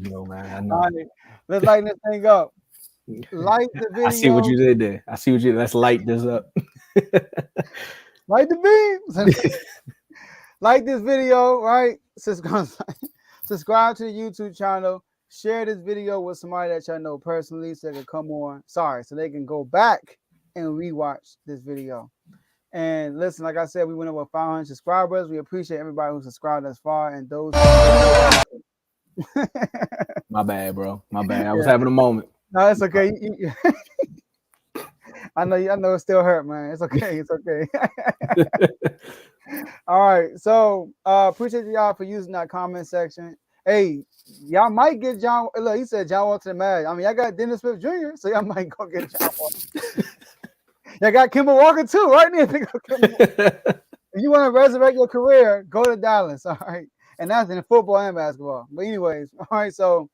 Yo, man, I know. All right, let's lighten this thing up. Light the video. I see what you did there. Let's light this up. Light the beams. Like this video, right? Subscribe to the YouTube channel. Share this video with somebody that y'all know personally so they can come on. So they can go back and rewatch this video. And listen, like I said, we went over 500 subscribers. We appreciate everybody who subscribed thus far and those. My bad, bro. My bad. I was having a moment. No, it's okay. I know it still hurt, man. It's okay. It's okay. All right. So appreciate y'all for using that comment section. Hey, y'all might get John. Look, he said John Wall to the Mavs. I mean, y'all got Dennis Smith Jr., so y'all might go get John Wall. Y'all got Kemba Walker too, right? if you want to resurrect your career, go to Dallas. All right, and that's in football and basketball. But anyways, all right. So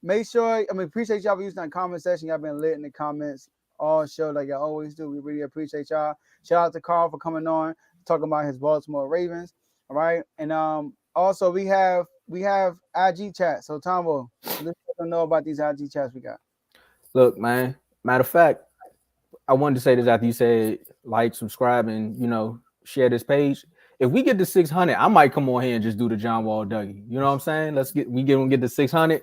make sure. Appreciate y'all for using that comment section. Y'all been lit in the comments all show like y'all always do. We really appreciate y'all. Shout out to Carl for coming on, talking about his Baltimore Ravens. All right, and also we have IG chat. So Tombo, let's let them know about these IG chats we got. Look, man. Matter of fact, I wanted to say this after you said like, subscribe, and share this page. If we get to 600, I might come on here and just do the John Wall Dougie. You know what I'm saying? Get to 600.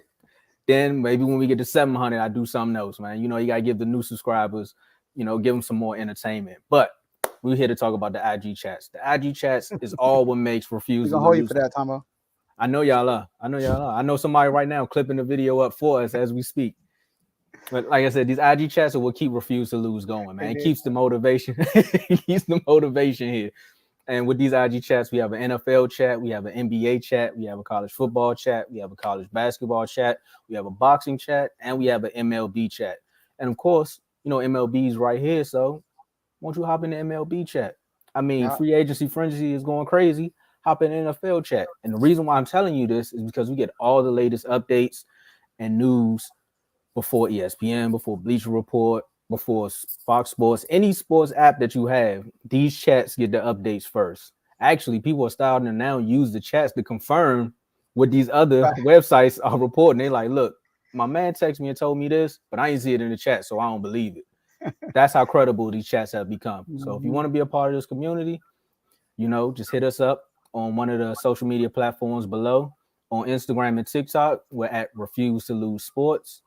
Then maybe when we get to 700, I do something else, man. You gotta give the new subscribers, give them some more entertainment. But we're here to talk about the IG chats. The IG chats is all what makes Refuse. We gonna hold you for that, Tombo. I know y'all are. I know somebody right now clipping the video up for us as we speak. But like I said, these IG chats are what keep Refuse to Lose going, man. It keeps the motivation. It keeps the motivation here. And with these IG chats, we have an NFL chat, we have an NBA chat, we have a college football chat, we have a college basketball chat, we have a boxing chat, and we have an MLB chat. And of course, MLB is right here. So won't you hop in the MLB chat? Free agency frenzy is going crazy. Hop in the NFL chat. And the reason why I'm telling you this is because we get all the latest updates and news before ESPN, before Bleacher Report, before Fox Sports, any sports app that you have. These chats get the updates first. Actually, people are starting to now use the chats to confirm what these other websites are reporting. They're like, look, my man texted me and told me this, but I ain't see it in the chat, so I don't believe it. That's how credible these chats have become. So if you want to be a part of this community, just hit us up on one of the social media platforms below. On Instagram and TikTok, we're at Refuse to Lose Sports.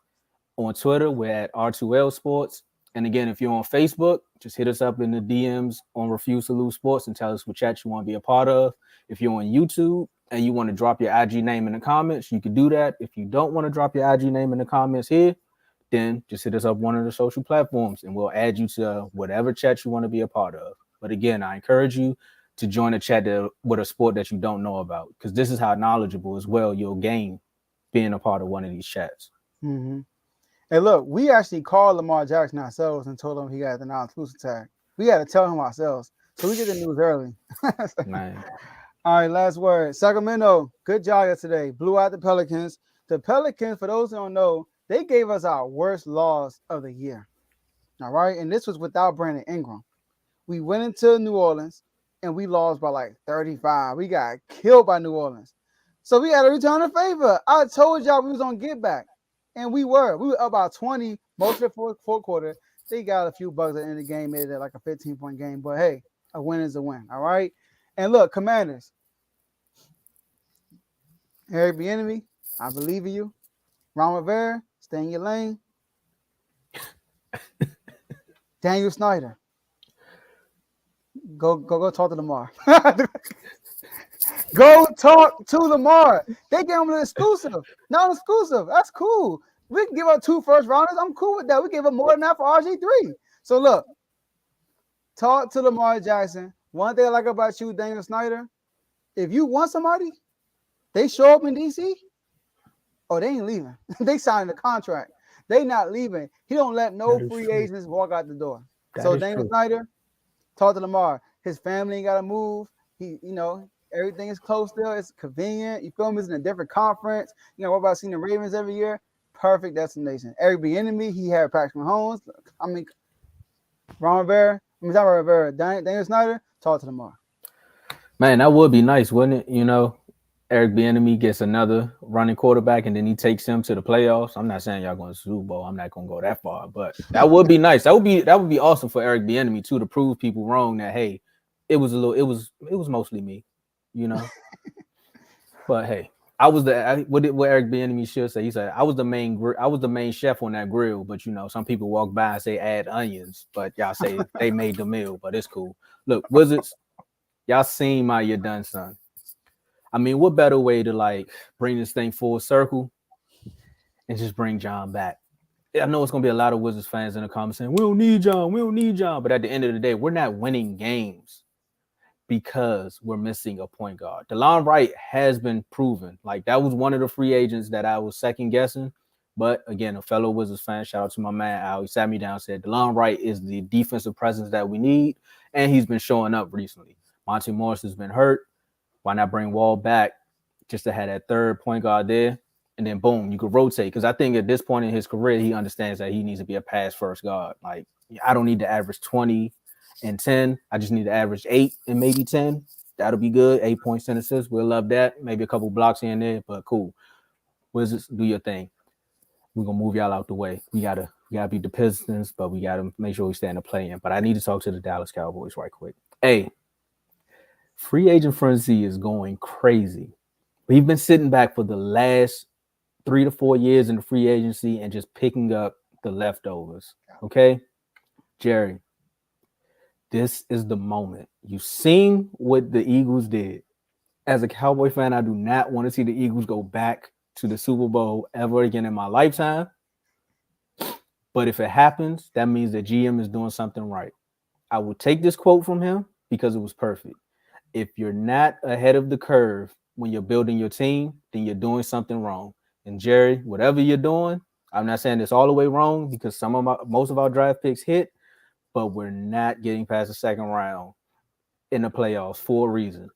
On Twitter, we're at R2L Sports. And again, if you're on Facebook, just hit us up in the DMs on Refuse to Lose Sports and tell us what chat you want to be a part of. If you're on YouTube and you want to drop your IG name in the comments, you can do that. If you don't want to drop your IG name in the comments here, then just hit us up one of the social platforms and we'll add you to whatever chat you want to be a part of. But again, I encourage you to join a chat with a sport that you don't know about, because this is how knowledgeable as well you'll gain being a part of one of these chats. Mm-hmm. Hey, look, we actually called Lamar Jackson ourselves and told him he got the non-exclusive tag. We had to tell him ourselves, so we get the news early. Man. All right, last word. Sacramento, good job yesterday. Blew out the Pelicans. The Pelicans, for those who don't know, they gave us our worst loss of the year. All right, and this was without Brandon Ingram. We went into New Orleans, and we lost by like 35. We got killed by New Orleans. So we had to return the favor. I told y'all we was on get back. And we were up by 20 most of the fourth quarter. They got a few bugs at the end of the game, made it like a 15-point game. But hey, a win is a win. All right. And look, Commanders. Eric Bieniemy, I believe in you. Ron Rivera, stay in your lane. Daniel Snyder, go talk to Lamar. Go talk to Lamar. They gave him an exclusive. Not exclusive. That's cool. We can give up 2 first rounders. I'm cool with that. We give up more than that for RG3. So look, talk to Lamar Jackson. One thing I like about you, Daniel Snyder, if you want somebody, they show up in DC, they ain't leaving. They signed a contract. They not leaving. He don't let no free agents walk out the door. So Daniel Snyder, talk to Lamar. His family ain't got to move. He, everything is close still. It's convenient. You feel me? It's in a different conference. What about seeing the Ravens every year? Perfect destination. Eric Bieniemy, he had Patrick Mahomes. Ron Rivera. Daniel Snyder, talk to Lamar. Man, that would be nice, wouldn't it? Eric Bieniemy gets another running quarterback, and then he takes him to the playoffs. I'm not saying y'all going to the Super Bowl. I'm not going to go that far, but that would be nice. That would be awesome for Eric Bieniemy too, to prove people wrong that hey, it was mostly me, But hey, what Eric Bieniemy should say. He said I was the main chef on that grill, but some people walk by and say add onions, but y'all say they made the meal, but it's cool. Look, Wizards, y'all seen my you're done, son. What better way to bring this thing full circle and just bring John back? I know it's gonna be a lot of Wizards fans in the comments saying we don't need John, but at the end of the day, we're not winning games because we're missing a point guard. DeLon Wright has been proven. That was one of the free agents that I was second guessing. But again, a fellow Wizards fan, shout out to my man Al. He sat me down and said DeLon Wright is the defensive presence that we need, and he's been showing up recently. Monty Morris has been hurt. Why not bring Wall back just to have that third point guard there? And then boom, you could rotate. Because I think at this point in his career, he understands that he needs to be a pass first guard. Like, I don't need to average 20 and 10. I just need to average 8 and maybe 10. That'll be good. 8 points, 10 assists. We'll love that. Maybe a couple blocks here and there, but cool. Wizards, do your thing. We're gonna move y'all out the way. We gotta beat the Pistons, but we gotta make sure we stay in the play-in. But I need to talk to the Dallas Cowboys right quick. Hey, free agent frenzy is going crazy. We've been sitting back for the last 3 to 4 years in the free agency and just picking up the leftovers. Okay, Jerry, this is the moment. You've seen what the Eagles did. As a Cowboy fan, I do not want to see the Eagles go back to the Super Bowl ever again in my lifetime. But if it happens, that means the GM is doing something right. I will take this quote from him because it was perfect. If you're not ahead of the curve when you're building your team, then you're doing something wrong. And Jerry, whatever you're doing, I'm not saying it's all the way wrong because most of our draft picks hit, but we're not getting past the second round in the playoffs for a reason.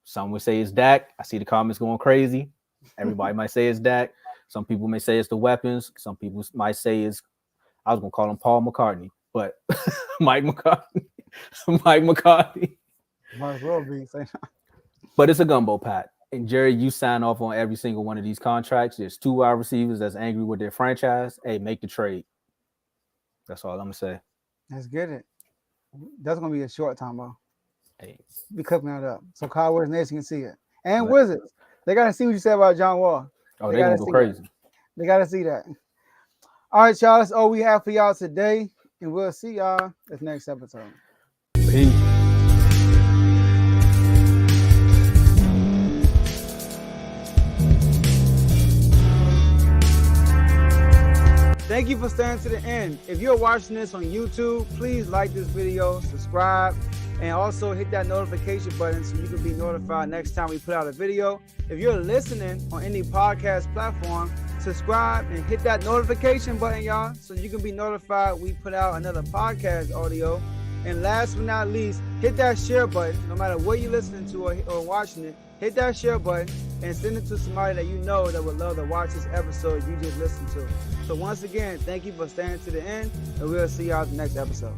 Some would say it's Dak. I see the comments going crazy. Everybody might say it's Dak. Some people may say it's the weapons. Some people might say it's, I was going to call him Paul McCartney, but Mike McCartney. Mike McCartney. Might as well be. But it's a gumbo pot. And Jerry, you sign off on every single one of these contracts. There's 2 wide receivers that's angry with their franchise. Hey, make the trade. That's all I'm going to say. Let's get it. That's going to be a short time, though. Hey. Be cooking that up. So Cowboys Nation can see it. And Wizards. They got to see what you said about John Wall. Oh, they're going to go crazy. They got to see that. All right, y'all. That's all we have for y'all today. And we'll see y'all at the next episode. Peace. Thank you for staying to the end. If you're watching this on YouTube, please like this video, subscribe, and also hit that notification button so you can be notified next time we put out a video. If you're listening on any podcast platform, subscribe and hit that notification button, y'all, so you can be notified we put out another podcast audio. And last but not least, hit that share button. No matter what you're listening to or watching it, hit that share button and send it to somebody that you know that would love to watch this episode you just listened to. So once again, thank you for staying to the end, and we'll see y'all at the next episode.